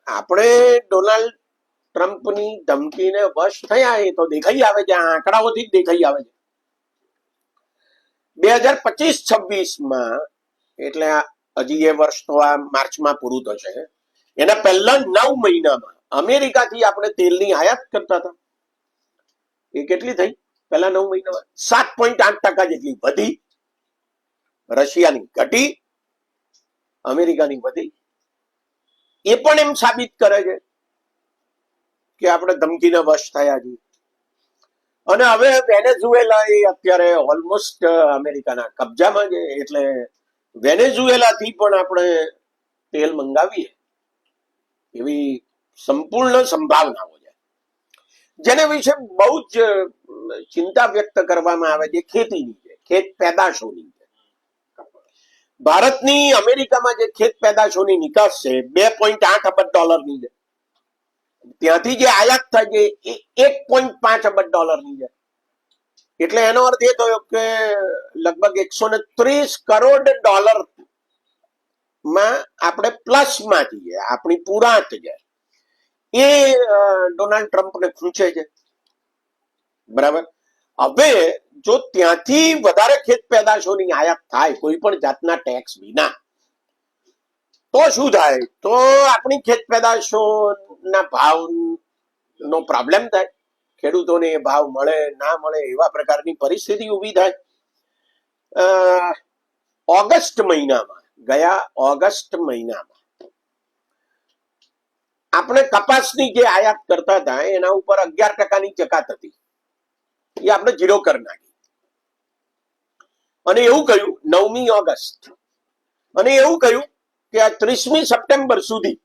S2: આપણે ડોનાલ્ડ ટ્રમ્પની ધમકીને વશ થયા એ તો દેખાઈ આવે છે, આ આંકડાઓથી જ દેખાઈ આવે છે. 2025-26માં, એટલે હજી એ વર્ષ તો આ માર્ચમાં પૂરું થશે, એના પહેલા 9 મહિનામાં અમેરિકાથી આપણે તેલની આયાત કરતા હતા. એ કેટલી થઈ? પહેલા 9 મહિનામાં 7.8% જેટલી વધી. રશિયાની ઘટી, અમેરિકાની વધી. એ પણ એમ સાબિત કરે છે કે આપણે ધમકીને વશ થયા છીએ. અને હવે વેનેઝુએલા એ અત્યારે ઓલમોસ્ટ અમેરિકાના કબજામાં છે. એટલે વેનેઝુએલાથી પણ આપણે તેલ મંગાવીએ એવી સંપૂર્ણ સંભાવનાઓ છે. જેના વિશે બહુ જ ચિંતા વ્યક્ત કરવામાં આવે છે ખેતીની છે, ખેત પેદાશોની છે. ભારતની અમેરિકામાં જે ખેત પેદાશોની નિકાસ છે 2.8 અબજ ડોલરની છે. ત્યાંથી જે આયાત થાય છે એ 1.5 અબજ ડોલરની છે. એટલે એનો અર્થ એ થયો કે લગભગ 130 કરોડ ડોલર માં આપણે પ્લસમાં છીએ. આપણી પુરાંત છે એ ડોનાલ્ડ ટ્રમ્પને ખૂંચે છે, બરાબર. હવે જો ત્યાંથી વધારે ખેત પેદાશોની આયાત થાય કોઈ પણ જાતના ટેક્સ વિના, તો શું થાય? તો આપણી ખેત પેદાશોના ભાવનો પ્રોબ્લેમ થાય. ખેડૂતોને એ ભાવ મળે ના મળે એવા પ્રકારની પરિસ્થિતિ ઊભી થાય. ઓગસ્ટ મહિનામાં, ગયા ઓગસ્ટ મહિનામાં આપણે કપાસની જે આયાત કરતા હતા એના ઉપર 11%ની જકાત હતી. એ આપણે 0 કરી નાખી અને એવું કહ્યું 9મી ઓગસ્ટ અને એવું કહ્યું કે આ 30મી સપ્ટેમ્બર સુધી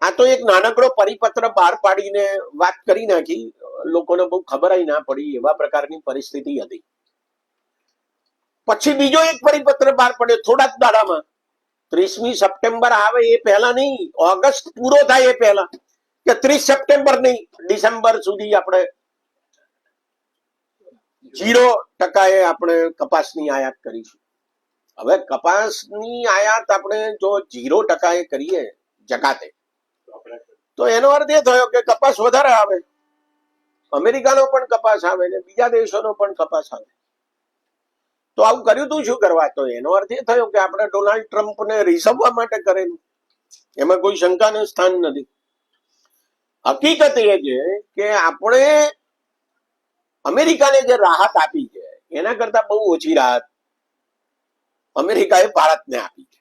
S2: આ તો એક નાનકડો પરિપત્ર બહાર પાડીને વાત કરી નાખી, લોકોને બહુ ખબર ના પડી એવા પ્રકારની પરિસ્થિતિ હતી. પછી બીજો એક પરિપત્ર બહાર પડ્યો થોડા જ દાડામાં, 30મી સપ્ટેમ્બર આવે એ પહેલા નહીં, ઓગસ્ટ પૂરો થાય એ પહેલા, કે 30 સપ્ટેમ્બર નહીં, ડિસેમ્બર સુધી આપણે 0% આપણે કપાસની આયાત કરીશું. હવે કપાસની આયાત આપણે જો 0% કરીએ જકાતે, તો એનો અર્થ એ થયો કે કપાસ વધારે આવે, અમેરિકાનો પણ કપાસ આવે ને બીજા દેશોનો પણ કપાસ આવે. તો આવું કર્યું તું શું કરવા? તો એનો અર્થ એ થયો કે આપણે ડોનાલ્ડ ટ્રમ્પને રીઝવવા માટે કરેલું, એમાં કોઈ શંકાનું સ્થાન નથી. હકીકત એ છે કે આપણે અમેરિકાને જે રાહત આપી છે એના કરતા બહુ ઓછી રાહત અમેરિકાએ ભારતને આપી છે.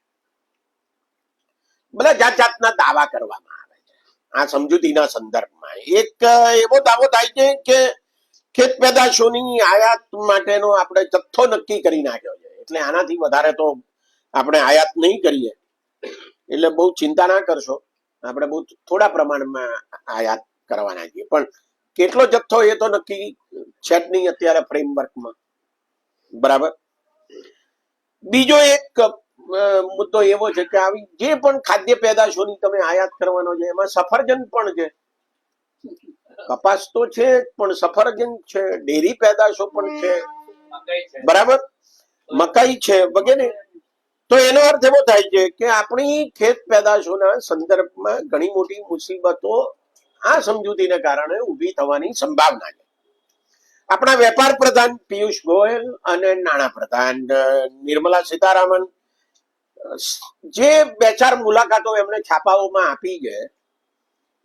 S2: બધા જાત જાતના દાવા કરવામાં આવે છે આ સમજૂતીના સંદર્ભમાં. એક એવો દાવો થાય છે કે ખેત પેદાશોની આયાત માટેનો આપણે જથ્થો નક્કી કરી નાખ્યો છે, એટલે આનાથી વધારે તો આપણે આયાત નહીં કરીએ, એટલે બહુ ચિંતા ના કરશો, આપણે બહુ થોડા પ્રમાણમાં આયાત કરવાના છીએ. પણ કેટલો જથ્થો એ તો નક્કી છે જ નહીં અત્યારે ફ્રેમવર્કમાં, બરાબર. બીજો એક મુદ્દો એવો છે કે આવી જે પણ ખાદ્ય પેદાશોની તમે આયાત કરવાનો છે એમાં સફરજન પણ છે, કપાસ તો છે પણ સફરજન છે, ડેરી પેદાશો પણ છે, બરાબર, મકાઈ છે વગેરે. તો એનો અર્થ એવો થાય છે કે આપણી ખેત પેદાશોના સંદર્ભમાં ઘણી મોટી મુસીબતો આ સમજૂતીને કારણે ઊભી થવાની સંભાવના છે. આપણા વેપાર પ્રધાન પિયુષ ગોયલ અને નાણાં પ્રધાન નિર્મલા સીતારામન જે 2-4 મુલાકાતો એમણે છાપાઓમાં આપી છે,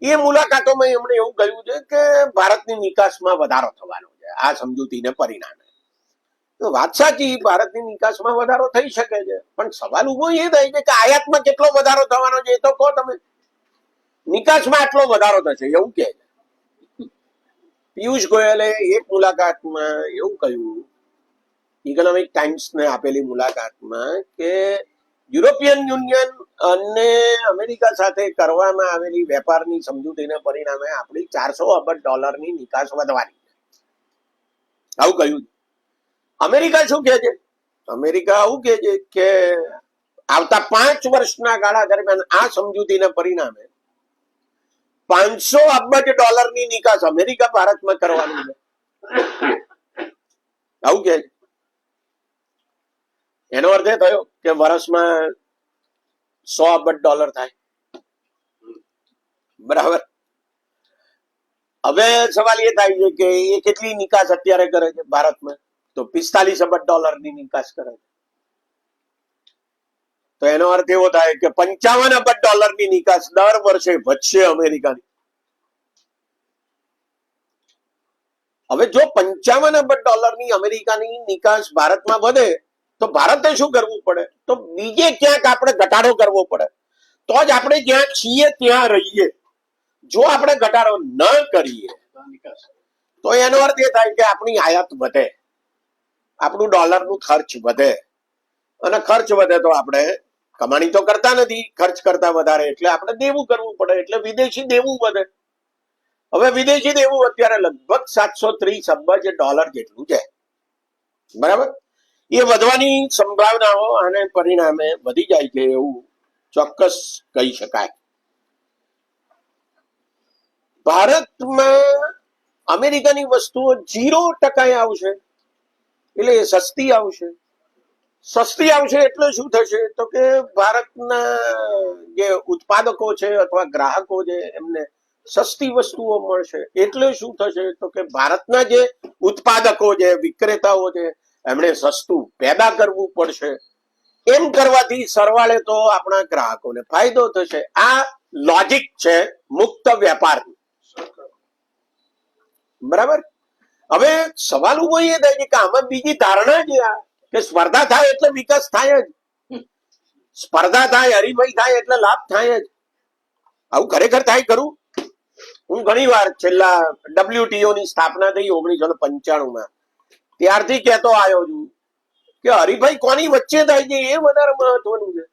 S2: એ મુલાકાતોમાં એમણે એવું કહ્યું છે કે ભારતની નિકાસમાં વધારો થવાનો છે આ સમજૂતીને પરિણામે. તો વાત સાચી, ભારતની નિકાસમાં વધારો થઈ શકે છે, પણ સવાલ ઉભો એ થાય છે કે આયાતમાં કેટલો વધારો થવાનો છે એ તો કહો તમે. નિકાસમાં આટલો વધારો થશે એવું કે છે. પિયુષ ગોયલે એક મુલાકાતમાં એવું કહ્યું, ઇકોનોમિક ટાઈમ્સને આપેલી મુલાકાતમાં, કે યુરોપિયન યુનિયન અને અમેરિકા સાથે કરવામાં આવેલી વેપારની સમજૂતીને પરિણામે આપણી $400 અબજ નિકાસ વધવાની છે. આવું કહ્યું. અમેરિકા શું કે છે? અમેરિકા આવું કે છે કે આવતા 5 વર્ષના ગાળા દરમિયાન આ સમજૂતીને પરિણામે $500 અબજ નિકાસ અમેરિકા ભારતમાં કરવાની છે. આવું કે એનો અર્થ એ થયો કે વર્ષમાં $100 અબજ થાય, બરાબર. હવે સવાલ એ થાય છે કે એ કેટલી નિકાસ અત્યારે કરે છે ભારતમાં? તો $45 અબજ નિકાસ કરે છે. તો એનો અર્થ એવો થાય કે $55 અબજ નિકાસ દર વર્ષે વધશે અમેરિકાની. હવે જો $55 અબજ અમેરિકાની નિકાસ ભારતમાં વધે તો ભારતે શું કરવું પડે? તો બીજે ક્યાંક આપણે ઘટાડો કરવો પડે, તો જ આપણે જ્યાં છીએ ત્યાં રહીએ. જો આપણે ઘટાડો ન કરીએ તો એનો અર્થ એ થાય કે આપણી આયાત વધે, આપણું ડોલરનું ખર્ચ વધે, અને ખર્ચ વધે તો આપણે કમાણી તો કરતા નથી, ખર્ચ કરતા વધારે, એટલે આપણે દેવું કરવું પડે, એટલે વિદેશી દેવું વધે. હવે વિદેશી દેવું અત્યારે લગભગ $730 અબજ જેટલું છે, બરાબર. એ વધવાની સંભાવનાઓ આને પરિણામે વધી જાય છે એવું ચોક્કસ કહી શકાય. ભારતમાં અમેરિકાની વસ્તુઓ 0% આવશે, એટલે એ સસ્તી આવશે. સસ્તી આવશે એટલે શું થશે? તો કે ભારતના જે ઉત્પાદકો છે અથવા ગ્રાહકો છે એમને સસ્તી વસ્તુઓ મળશે. એટલે શું થશે? તો કે ભારતના જે ઉત્પાદકો છે, વિક્રેતાઓ છે, એમણે સસ્તું પેદા કરવું પડશે. એમ કરવાથી સરવાળે તો આપણા ગ્રાહકોને ફાયદો થશે. આ લોજિક છે મુક્ત વેપારનું, બરાબર. હવે સવાલ ઉભો એ થાય છે કે આમાં બીજી ધારણા છે આ કે સ્પર્ધા થાય એટલે વિકાસ થાય જ, સ્પર્ધા થાય, હરીફાઈ થાય એટલે લાભ થાય જ. આવું ખરેખર થાય ખરું?
S3: હું ઘણી વાર છેલ્લા WTO ની સ્થાપના થઈ 1995 ત્યારથી કહેતો આવ્યો છું કે હરીફાઈ કોની વચ્ચે થાય છે એ વધારે મહત્વનું છે.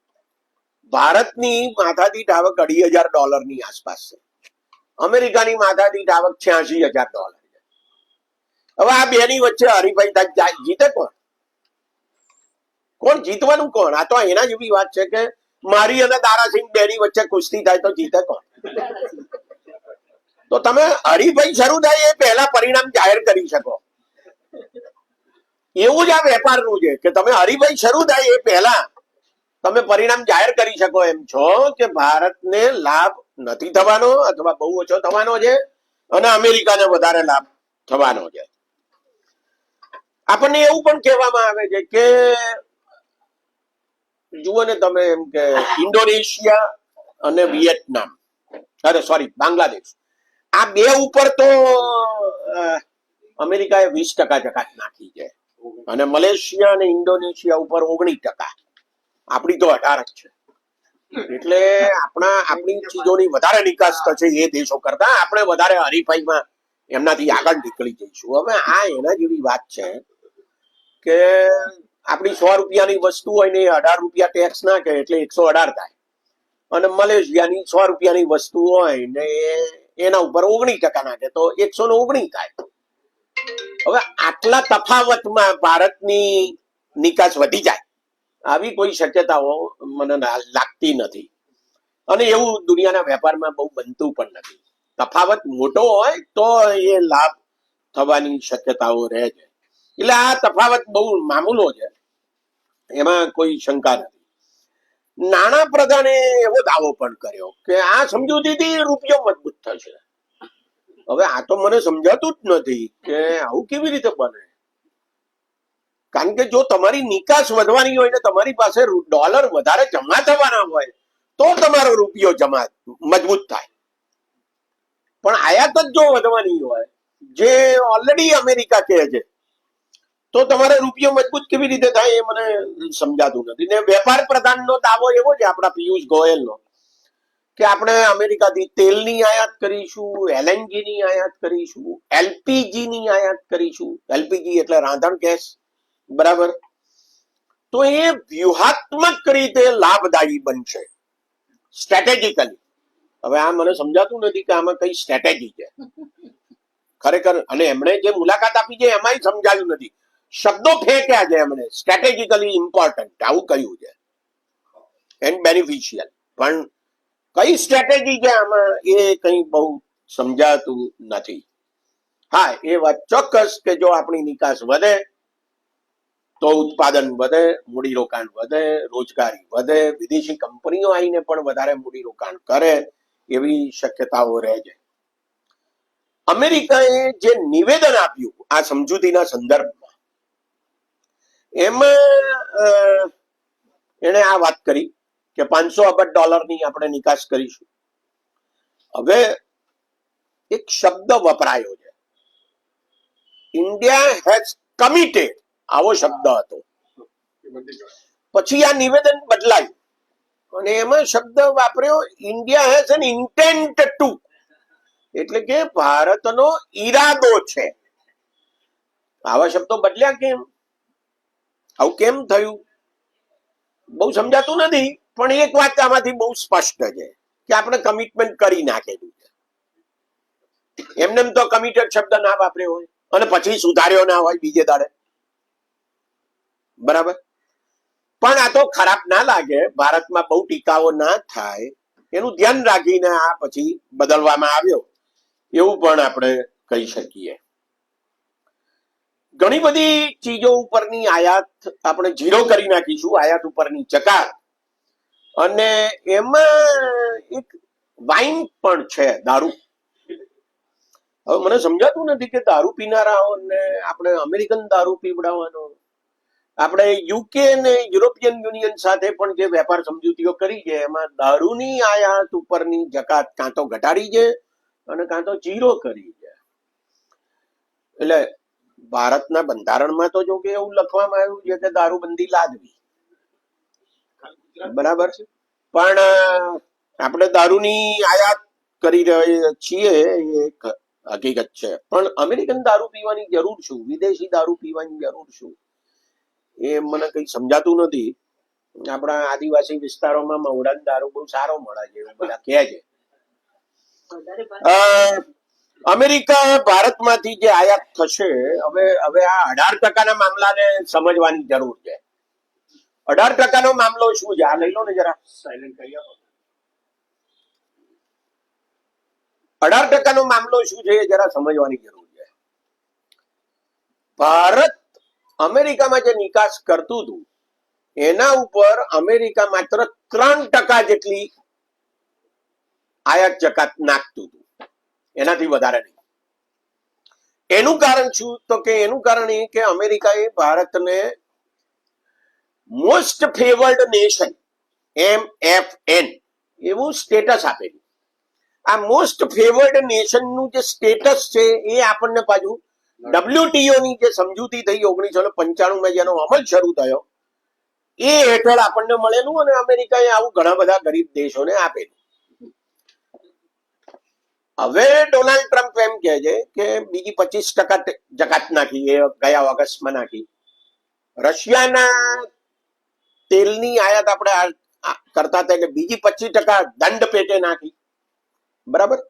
S3: ભારતની માથાદીઠ આવક $2,500 ની આસપાસ છે. અમેરિકાની માથાદીઠ આવક $86,000 છે. હવે આ બેની વચ્ચે હરીફાઈ થાય, જીતે કોણ? કોણ જીતવાનું કોણ? આ તો એના જેવી વાત છે કે મારી અને દારાસિંહ બેની વચ્ચે કુસ્તી થાય તો જીતે કોણ? તો તમે હરીફાઈ શરૂ થાય એ પહેલા પરિણામ જાહેર કરી શકો. એવું જ આ વેપારનું છે કે તમે હરીફાઈ શરૂ થાય એ પહેલા તમે પરિણામ જાહેર કરી શકો એમ છો કે ભારતને લાભ નથી થવાનો અથવા બહુ ઓછો થવાનો છે અને અમેરિકાને વધારે લાભ થવાનો છે. આપણને એવું પણ કહેવામાં આવે છે કે જુઓ ને તમે એમ કે ઇન્ડોનેશિયા અને વિયેટનામ, બાંગ્લાદેશ, આ બે ઉપર તો અમેરિકાએ 20% જકાત નાખી છે અને મલેશિયા અને ઇન્ડોનેશિયા ઉપર 19%. આપણી તો 18 જ છે. એટલે આપણી ચીજોની વધારે નિકાસ થશે એ દેશો કરતા. આપણે વધારે હરીફાઈમાં એમનાથી આગળ નીકળી જઈશું. હવે આ એના જેવી વાત છે કે આપણી ₹100 વસ્તુ હોય ને ₹18 ટેક્સ નાખે એટલે 118 થાય અને મલેશિયાની ₹100 વસ્તુ હોય ને એના ઉપર 19% નાખે તો 119 થાય. હવે આટલા તફાવતમાં ભારતની નિકાસ વધી જાય આવી કોઈ શક્યતાઓ મને લાગતી નથી અને એવું દુનિયાના વેપારમાં બહુ બનતું પણ નથી. તફાવત મોટો હોય તો એ લાભ થવાની શક્યતાઓ રહે છે. એટલે આ તફાવત બહુ મામૂલો છે, એમાં કોઈ શંકા નથી. નાણાં પ્રધાને એવો દાવો પણ કર્યો કે આ સમજૂતીથી રૂપિયો મજબૂત થશે. હવે આ તો મને સમજાતું જ નથી કે આવું કેવી રીતે બને. કારણ કે જો તમારી નિકાસ વધવાની હોય ને તમારી પાસે ડોલર વધારે જમા થવાના હોય તો તમારો રૂપિયો મજબૂત થાય. પણ આયાત જ જો વધવાની હોય જે ઓલરેડી અમેરિકા કહે છે તો તમારે રૂપિયો મજબૂત કેવી રીતે થાય એ મને સમજાતું નથી. ને વેપાર પ્રધાનનો દાવો એવો છે આપણા પિયુષ ગોયલનો કે આપણે અમેરિકાથી તેલની આયાત કરીશું, LNG ની આયાત કરીશું, LPG ની આયાત કરીશું. LPG એટલે રાંધણ ગેસ, બરાબર? તો એ વ્યૂહાત્મક રીતે લાભદાયી બનશે, સ્ટ્રેટેજિકલી. હવે આ મને સમજાતું નથી કે આમાં કઈ સ્ટ્રેટેજી છે ખરેખર. અને એમણે જે મુલાકાત આપી છે એમાંય સમજાયું નથી. શબ્દો ફેંક્યા છે એમણે, સ્ટ્રેટેજિકલી ઇમ્પોર્ટન્ટ આવું કહ્યું છે એન્ડ બેનિફિશિયલ. પણ કઈ સ્ટ્રેટેજી છે આમાં એ કઈ બહુ સમજાતું નથી. હા, એ વાત ચોક્કસ કે જો આપણી નિકાસ વધે તો ઉત્પાદન વધે, મૂડીરોકાણ વધે, રોજગારી વધે, વિદેશી કંપનીઓ આવીને પણ વધારે મૂડીરોકાણ કરે એવી શક્યતાઓ રહે છે. અમેરિકાએ જે નિવેદન આપ્યું આ સમજૂતીના સંદર્ભમાં એમાં એણે આ વાત કરી કે $500 અબજ ની આપણે નિકાસ કરીશું. હવે એક શબ્દ વપરાયો છે, ઇન્ડિયા હેઝ કમિટેડ, આવો શબ્દ હતો. પછી આ નિવેદન બદલાયું અને એમાં શબ્દ વાપર્યો India has N intent two, એટલે કે ભારતનો ઈરાદો છે. આવા શબ્દો બદલ્યા કેમ? આવું કેમ થયું બહુ સમજાતું નથી. પણ એક વાત આમાંથી બહુ સ્પષ્ટ છે કે આપણે કમિટમેન્ટ કરી નાખેલું છે. એમને તો કમિટેડ શબ્દ ના વાપર્યો હોય અને પછી સુધાર્યો ના હોય બીજે દાડે, બરાબર? પણ આ તો ખરાબ ના લાગે, ભારતમાં બહુ ટીકાઓ ના થાય એનું ધ્યાન રાખીને આ પછી બદલવામાં આવ્યો એવું પણ આપણે કહી શકીએ. ઘણી બધી ચીજો ઉપરની આયાત આપણે 0 કરી નાખીશું, આયાત ઉપરની જકાત. અને એમાં એક વાઇન પણ છે, દારૂ. હવે મને સમજાતું નથી કે દારૂ પીનારાઓને આપણે અમેરિકન દારૂ પીવડાવવાનો. આપણે UK ને યુરોપિયન યુનિયન સાથે પણ જે વેપાર સમજૂતીઓ કરી છે એમાં દારૂની આયાત ઉપરની જકાત કાં તો ઘટાડી છે અને કાં તો 0 કરી છે. એટલે ભારતના બંધારણમાં તો જો કે એવું લખવામાં આવ્યું છે કે દારૂબંધી લાદવી, બરાબર છે. પણ આપણે દારૂની આયાત કરી રહ્યા છીએ એ એક હકીકત છે, પણ અમેરિકન દારૂ પીવાની જરૂર શું, વિદેશી દારૂ પીવાની જરૂર શું, એ મને કઈ સમજાતું નથી. આપણા આદિવાસી વિસ્તારોમાં મવડાનો દારૂ બહુ સારો મળે છે એવું બધા કહે છે. અમેરિકા ભારતમાંથી જે આયાત થશે, હવે આ 18% મામલાને સમજવાની જરૂર છે. 18% મામલો શું છે, આ લઈ લો ને જરા સાયલેન્ટ કરી આપો. 18% મામલો શું છે એ જરા સમજવાની જરૂર છે. ભારત અમેરિકામાં જે નિકાસ કરતું હતું એના ઉપર અમેરિકા માત્ર 3% જેટલી આયાત જકાત નાખતું હતું, એનાથી વધારે નહીં. એનું કારણ શું, તો કે એનું કારણ એ કે અમેરિકાએ ભારતને મોસ્ટ ફેવર્ડ નેશન MFN એવું સ્ટેટસ આપેલું. આ મોસ્ટ ફેવર્ડ નેશનનું જે સ્ટેટસ છે એ આપણને પાછું WTO ની જે સમજૂતી થઈ 1995 જેનો અમલ શરૂ થયો એ હેઠળ આપણને મળેલું, અને અમેરિકાએ આવું ઘણા બધા ગરીબ દેશોને આપેલું. હવે ડોનાલ્ડ ટ્રમ્પ એમ કહે છે કે બીજી 25% જકાત નાખી, એ ગયા ઓગસ્ટમાં નાખી. રશિયાના તેલની આયાત આપણે કરતા હતા એટલે બીજી 25% દંડ પેટે નાખી. બરાબર.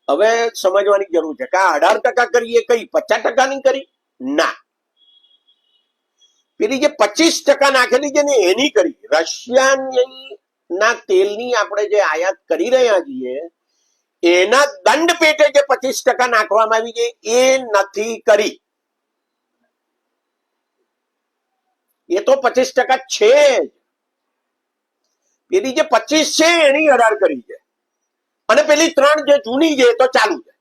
S3: હવે સમજવાની જરૂર છે કે આ 18% કરીએ કઈ 50% ની કરી ના, પેલી જે 25% નાખેલી છે ને એની કરી. રશિયાના તેલની આપણે જે આયાત કરી રહ્યા છીએ એના દંડ પેટે જે 25% નાખવામાં આવી છે એ નથી કરી. એ તો 25% છે જ. પેલી જે 25 છે એની 18 કરી છે, અને પેલી 3 જે જૂની છે તો ચાલુ છે.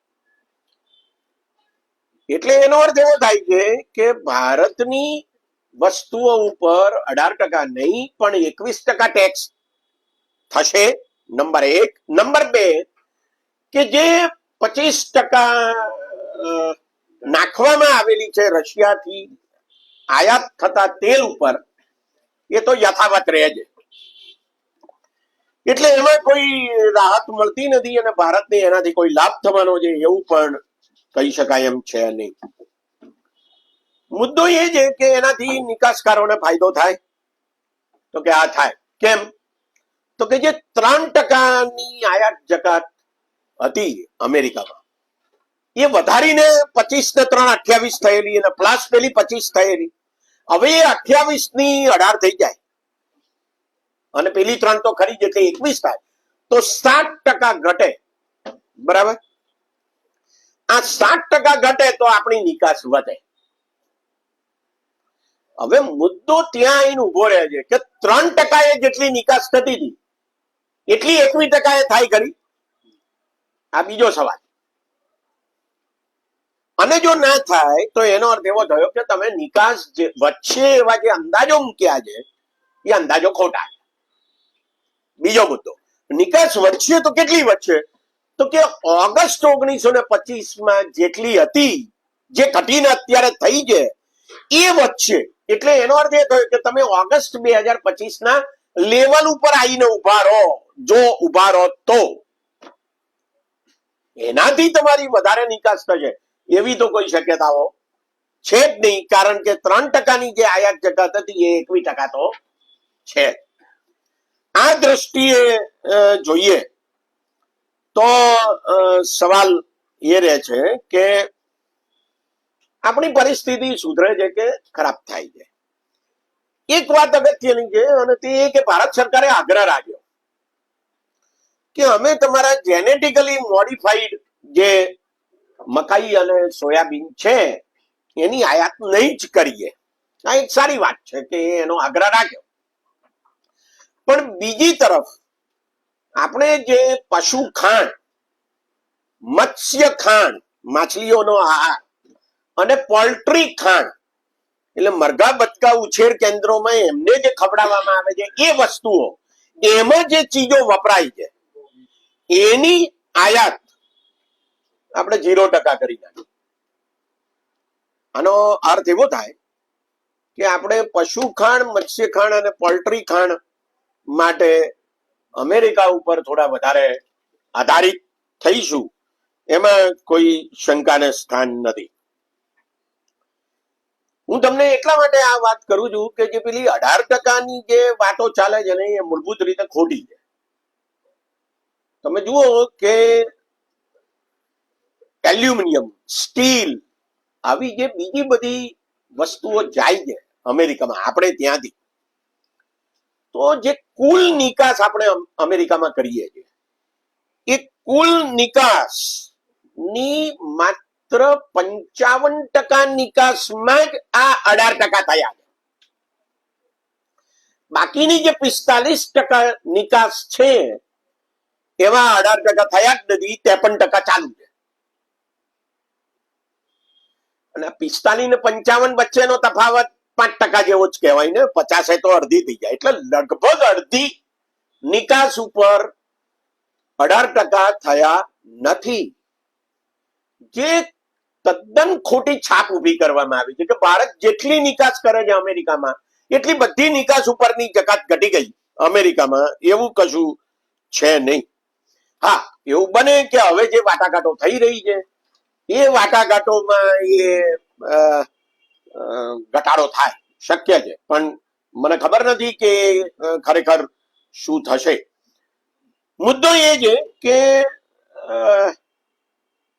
S3: એટલે એનો અર્થ એવો થાય છે કે ભારતની વસ્તુઓ ઉપર 18% નહીં પણ 21% ટેક્સ થશે, નંબર 1. નંબર 2 કે જે 25% નાખવામાં આવેલી છે રશિયાથી આયાત થતા તેલ ઉપર, એ તો યથાવત રહે છે. એટલે એમાં કોઈ રાહત મળતી નથી અને ભારતને એનાથી કોઈ લાભ થવાનો છે એવું પણ કહી શકાય એમ છે નહીં. મુદ્દો એ છે કે એનાથી નિકાસકારોને ફાયદો થાય, તો કે આ થાય કેમ, તો કે જે 3%ની આયાત જકાત હતી અમેરિકામાં એ વધારીને 25 ને 3 28 થયેલી, અને પ્લસ પેલી 25 થયેલી. હવે એ 28 ની 18 થઈ જાય, અને પેલી 3 તો ખરી જ એટલે 21 થાય, તો 7% ઘટે. બરાબર. આ 7% ઘટે તો આપણી નિકાસ વધે. હવે મુદ્દો ત્યાં આવીને ઉભો રહે છે કે 3% જેટલી નિકાસ થતી હતી એટલી 21% થાય ખરી? આ બીજો સવાલ. અને જો ના થાય તો એનો અર્થ એવો થયો કે તમે નિકાસ વચ્ચે એવા જે અંદાજો મૂક્યા છે એ અંદાજો ખોટા છે. બીજો મુદ્દો, નિકાસ વધશે તો કેટલી વધશે, તો કે ઓગસ્ટ 1925માં જેટલી હતી, જે ઘટીને અત્યારે થઈ છે એ વધશે. એટલે એનો અર્થ એ થયો કે તમે ઓગસ્ટ 2025 ના લેવલ ઉપર આવીને ઉભા રહો. જો ઉભા રહો તો એનાથી તમારી વધારે નિકાસ થશે એવી તો કોઈ શક્યતાઓ છે જ નહીં, કારણ કે 3%ની જે આયાત જકાત હતી એ 21% તો છે. આ દ્રષ્ટિએ જોઈએ તો સવાલ એ રહે છે કે આપણી પરિસ્થિતિ સુધરે છે કે ખરાબ થાય છે. એક વાત અગત્યની છે, અને તે એ કે ભારત સરકારે આગ્રહ રાખ્યો કે અમે તમારા જેનેટિકલી મોડિફાઈડ જે મકાઈ અને સોયાબીન છે એની આયાત નહીં જ કરીએ. આ એક સારી વાત છે કે એનો આગ્રહ રાખ્યો. પણ બીજી તરફ આપણે જે પશુ ખાણ, મત્સ્ય ખાણ, માછલીઓનો આહાર, અને પોલ્ટ્રી ખાણ એટલે મરઘા બતકા ઉછેર કેન્દ્રોમાં એમને જે ખવડાવવામાં આવે છે એ વસ્તુઓ, એમાં જે ચીજો વપરાય છે એની આયાત આપણે 0% કરી નાખી. આનો અર્થ એવો થાય કે આપણે પશુ ખાણ, મત્સ્ય ખાણ અને પોલ્ટ્રી ખાણ માટે અમેરિકા ઉપર થોડા વધારે આધારિત થઈશું એમાં કોઈ શંકાને સ્થાન નથી. હું તમને એટલા માટે આ વાત કરું છું કે જે પેલી 18%ની જે વાતો ચાલે છે ને એ મૂળભૂત રીતે ખોટી છે. તમે જુઓ કે એલ્યુમિનિયમ, સ્ટીલ, આવી જે બીજી બધી વસ્તુઓ જાય છે અમેરિકામાં આપણે ત્યાંથી, તો જે કુલ નિકાસ આપણે અમેરિકામાં કરીએ છીએ એ કુલ નિકાસ ની માત્ર 55% નિકાસમાં જ આ 18% થયા છે. બાકીની જે 45% નિકાસ છે એવા 18% થયા જ નથી, 53% ચાલુ છે. અને 45 ને 55 વચ્ચેનો તફાવત 5% જેવો જ કહેવાય ને, 50 તો અડધી થઈ જાય. એટલે લગભગ અડધી નિકાસ ઉપર 18% થયા નથી, જે તદ્દન ખોટી છાપ ઉભી કરવામાં આવી છે કે ભારત જેટલી નિકાસ કરે છે અમેરિકામાં એટલી બધી નિકાસ ઉપરની જકાત ઘટી ગઈ અમેરિકામાં. એવું કશું છે નહીં. હા, એવું બને કે હવે જે વાટાઘાટો થઈ રહી છે એ વાટાઘાટોમાં એ ઘટાડો થાય, શક્ય છે, પણ મને ખબર નથી કે ખરેખર શું થશે. મુદ્દો એ છે કે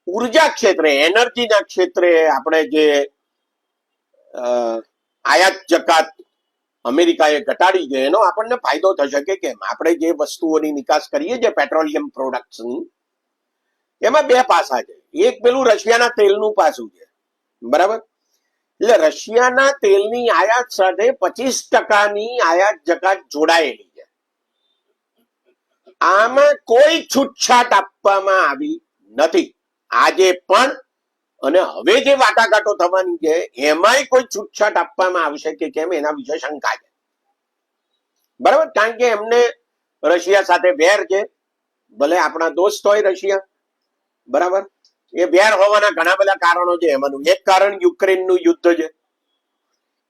S3: ઉર્જા ક્ષેત્રે, એનર્જીના ક્ષેત્રે આપણે જે આયાત જકાત અમેરિકાએ ઘટાડી છે એનો આપણને ફાયદો થશે કે કેમ. આપણે જે વસ્તુઓની નિકાસ કરીએ છીએ પેટ્રોલિયમ પ્રોડક્ટ્સની, એમાં બે પાસા છે. એક પેલું રશિયાના તેલનું પાસું છે, બરાબર? એટલે રશિયાના તેલની આયાત સાથે 25%ની આયાત જકાત જોડાયેલી છે. આમાં કોઈ છૂટછાટ આપવામાં આવી નથી આજે પણ, અને હવે જે વાટાઘાટો થવાની છે એમાંય કોઈ છૂટછાટ આપવામાં આવશે કે કેમ એના વિશે શંકા છે, બરાબર? કારણ કે એમને રશિયા સાથે વેર છે, ભલે આપણા દોસ્ત હોય રશિયા, બરાબર? એ વેર હોવાના ઘણા બધા કારણો છે. એમાંનું એક કારણ યુક્રેનનું યુદ્ધ છે.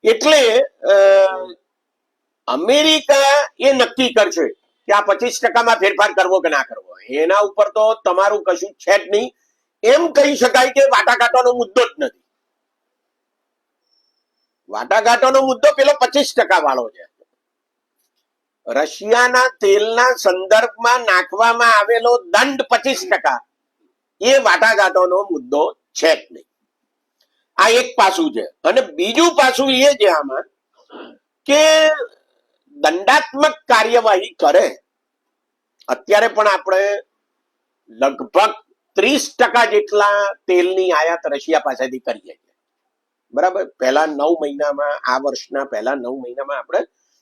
S3: એટલે અમેરિકા એ નક્કી કરશે કે આ 25%માં ફેરફાર કરવો કે ના કરવો. એના ઉપર તો તમારું કશું છે જ નહીં. એમ કહી શકાય કે વાટાઘાટોનો મુદ્દો જ નથી. વાટાઘાટોનો મુદ્દો પેલો 25% વાળો છે. રશિયાના તેલના સંદર્ભમાં નાખવામાં આવેલો દંડ 25%, એ વાટાઘાટોનો મુદ્દો છે જ નહીં. આ એક પાસું છે. અને બીજું પાસું એ છે આમાં કે દંડાત્મક કાર્યવાહી કરે. અત્યારે પણ આપણે લગભગ 30% જેટલા તેલની આયાત રશિયા પાસેથી કરીએ છીએ, બરાબર? પહેલા 9 મહિનામાં, આ વર્ષના પહેલા 9 મહિનામાં આપણે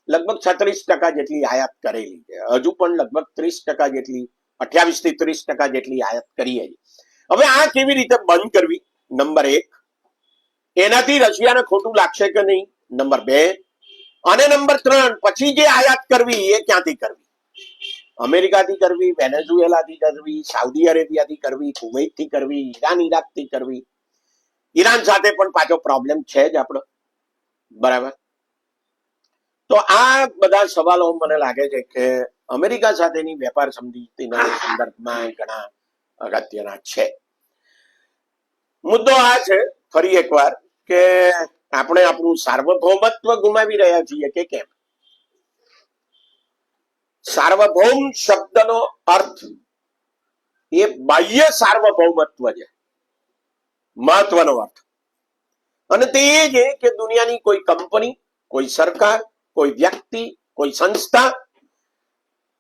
S3: લગભગ 36% જેટલી આયાત કરેલી છે. હજુ પણ લગભગ 30% જેટલી, 28 થી 30% જેટલી આયાત કરીએ છીએ. હવે આ કેવી રીતે બંધ કરવી? નંબર 1, એનાથી રશિયાને ખોટું લાગશે કે નહીં? નંબર 2, અને નંબર 3, પછી જે આયાત કરવી એ ક્યાંથી કરવી? અમેરિકાથી કરવી, વેનેઝુએલાથી કરવી, સાઉદી અરેબિયાથી કરવી, કુવૈતથી કરવી, ઈરાન ઈરાકથી કરવી? ઈરાન સાથે પણ પાછો પ્રોબ્લેમ છે જ આપણો, બરાબર? તો આ બધા સવાલો મને લાગે છે કે અમેરિકા સાથેની વેપાર સમજૂતીના સંદર્ભમાં ઘણા અગત્યના છે. મુદ્દો આ છે ફરી એકવાર કે આપણે આપણું સાર્વભૌમત્વ ગુમાવી રહ્યા છીએ કે કેમ? સાર્વભૌમ શબ્દનો અર્થ એ બાહ્ય સાર્વભૌમત્વ છે, મહત્વનો અર્થ. અને તે એ છે કે દુનિયાની કોઈ કંપની, કોઈ સરકાર, કોઈ વ્યક્તિ, કોઈ સંસ્થા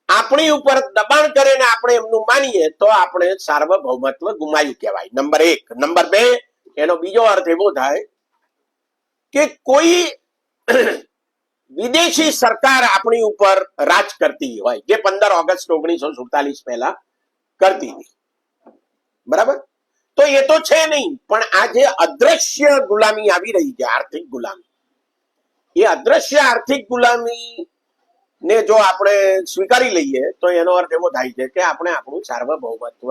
S3: આપણી ઉપર દબાણ કરે ને આપણે એમનું માનીએ તો આપણે સાર્વભૌમત્વ ગુમાવ્યું કહેવાય. નંબર 1. નંબર 2, એનો બીજો અર્થ એવો થાય કે કોઈ વિદેશી સરકાર આપણી ઉપર રાજ કરતી હોય, જે 15 ઓગસ્ટ 1947 પહેલા કરતી હતી, બરાબર? તો એ તો છે નહીં, પણ આ જે અદ્રશ્ય ગુલામી આવી રહી છે, આર્થિક ગુલામી, એ અદ્રશ્ય આર્થિક ગુલામી ને જો આપણે સ્વીકારી લઈએ તો એનો અર્થ એવો થાય છે કે આપણે આપણું સાર્વભૌમત્વ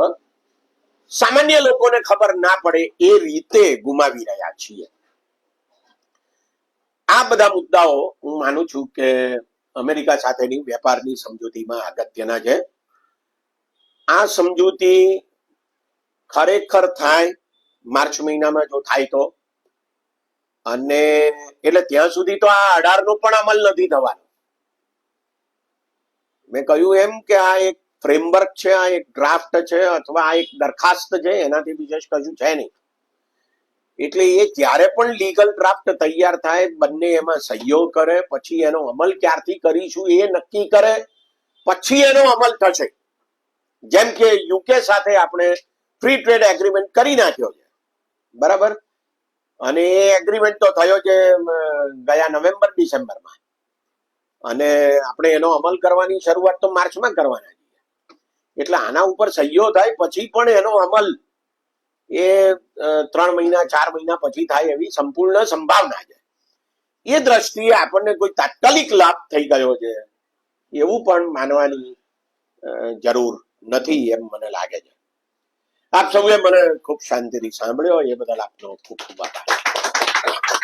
S3: સામાન્ય લોકોને ખબર ના પડે એ રીતે ગુમાવી રહ્યા છીએ. આ બધા મુદ્દાઓ હું માનું છું કે અમેરિકા સાથેની વેપારની સમજૂતીમાં અગત્યના છે. આ સમજૂતી ખરેખર થાય માર્ચ મહિનામાં જો થાય તો, અને એટલે ત્યાં સુધી તો આ 18 નો પણ અમલ નથી થવાનો. મેં કહ્યું એમ કે આ એક ફ્રેમવર્ક છે, આ એક ડ્રાફ્ટ છે, અથવા આ એક દરખાસ્ત છે, એનાથી વિશેષ કશું છે નહીં. એટલે એ જ્યારે પણ લીગલ ડ્રાફ્ટ તૈયાર થાય, બંને એમાં સહીઓ કરે, પછી એનો અમલ ક્યારથી કરીશું એ નક્કી કરે, પછી એનો અમલ થશે. જેમ કે યુકે સાથે આપણે ફ્રી ટ્રેડ એગ્રીમેન્ટ કરી નાખ્યો છે, બરાબર, અને એ એગ્રીમેન્ટ તો થયો છે ગયા નવેમ્બર ડિસેમ્બરમાં, અને આપણે એનો અમલ કરવાની શરૂઆત તો માર્ચમાં કરવાના છીએ. એટલે આના ઉપર સહીઓ થાય પછી પણ એનો અમલ એ 3 મહિના 4 મહિના પછી થાય એવી સંપૂર્ણ સંભાવના છે. એ દ્રષ્ટિએ આપણને કોઈ તાત્કાલિક લાભ થઈ ગયો છે એવું પણ માનવાની જરૂર નથી એમ મને લાગે છે. આપ સૌએ મને ખૂબ શાંતિથી સાંભળ્યો, એ બદલ આપનો ખૂબ ખૂબ આભાર.